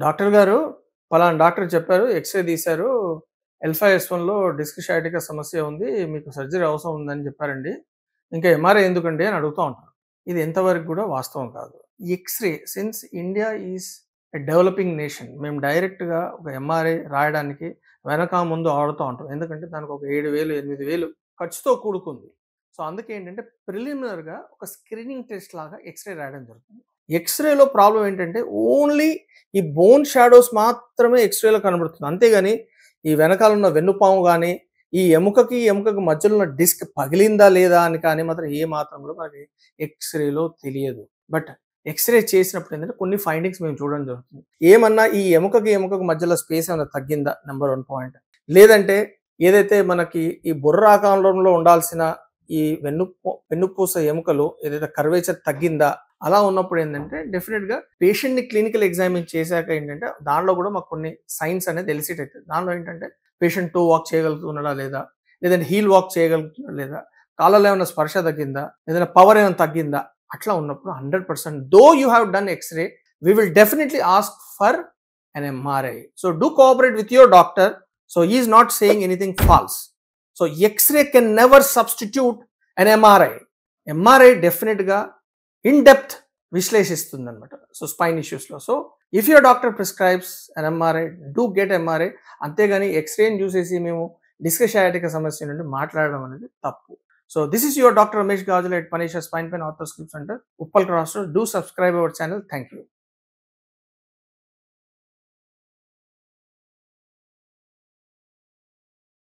Doctor గారు పలానా doctor చెప్పారు. ఎక్స్‌రే తీశారు. L5S1లో డిస్క్ షయాటికా సమస్య ఉంది. మీకు సర్జరీ అవసరం ఉందని చెప్పారండి. ఇంకా ఎంఆర్ఐ ఎందుకండి అని అడుగుతా ఉంటారు. ఇది ఎంతవరకు కూడా వాస్తవం కాదు. X-ray since India is a developing nation. మేము డైరెక్ట్‌గా ఒక ఎంఆర్ఐ రాయడానికి వెనక ముందు ఆడుతూ ఉంటాం. ఎందుకంటే దానికి ఒక 7,000, 8,000 ఖర్చుతో కూడుకుంది. సో, అందుకే ఏంటంటే ప్రిలిమినరీగా ఒక స్క్రీనింగ్ టెస్ట్ లాగా ఎక్స్‌రే రాయడం జరుగుతుంది. ఎక్స్‌రేలో ప్రాబ్లమ్ ఏంటంటే ఓన్లీ ఈ బోన్ షాడోస్ మాత్రమే ఎక్స్‌రేలో కనబడుతుంది. అంతేగాని ఈ వెనకాల ఉన్న వెన్నుపాము గాని, ఈ ఎముకకి మధ్యలో ఉన్న డిస్క్ పగిలిందా లేదా అని కానీ మాత్రం ఏ మాత్రం కూడా మనకి ఎక్స్‌రేలో తెలియదు. బట్ ఎక్స్‌రే చేసినప్పుడు ఏంటంటే కొన్ని ఫైండింగ్స్ మేము చూడడం జరుగుతుంది. ఏమన్నా ఈ ఎముకకి మధ్యలో స్పేస్ ఏమైనా తగ్గిందా? Number 1 point. లేదంటే ఏదైతే మనకి ఈ బుర్ర ఆకారంలో ఉండాల్సిన ఈ వెన్నుపూస ఎముకలు ఏదైతే కర్వేచర్ తగ్గిందా? అలా ఉన్నప్పుడు ఏంటంటే డెఫినిట్‌గా పేషెంట్‌ని క్లినికల్ ఎగ్జామిన్ చేశాక ఏంటంటే దాంట్లో కూడా మాకు కొన్ని సైన్స్ అనేది ఎలిసిట్ అయితది. దాంట్లో ఏంటంటే పేషెంట్ 2 వాక్ చేయగలుగుతున్నాడా లేదా? లేదంటే హీల్ వాక్ చేయగలుగుతున్నాడా లేదా? కాళ్ళలో ఏమైనా స్పర్శ తగ్గిందా? ఏదైనా పవర్ ఏమైనా తగ్గిందా? అట్లా ఉన్నప్పుడు 100% though you have done X-ray we will definitely ask for an MRI. So do cooperate with your doctor. So he is not saying anything false. So X-ray can never substitute an MRI. MRI డెఫినెట్‌గా in depth విశ్లేషిస్తుంది అనమాట. So spine ఇష్యూస్లో. So if your doctor prescribes an MRI do get MRI. అంతేగాని ఎక్స్రేని చూసేసి మేము disc షయాటికా సమస్య నుండి మాట్లాడడం అనేది తప్పు. So this is your doctor Ramesh Gajula at Panesha spine pain arthroscope centre, Uppal cross road. Do subscribe our channel. Thank you.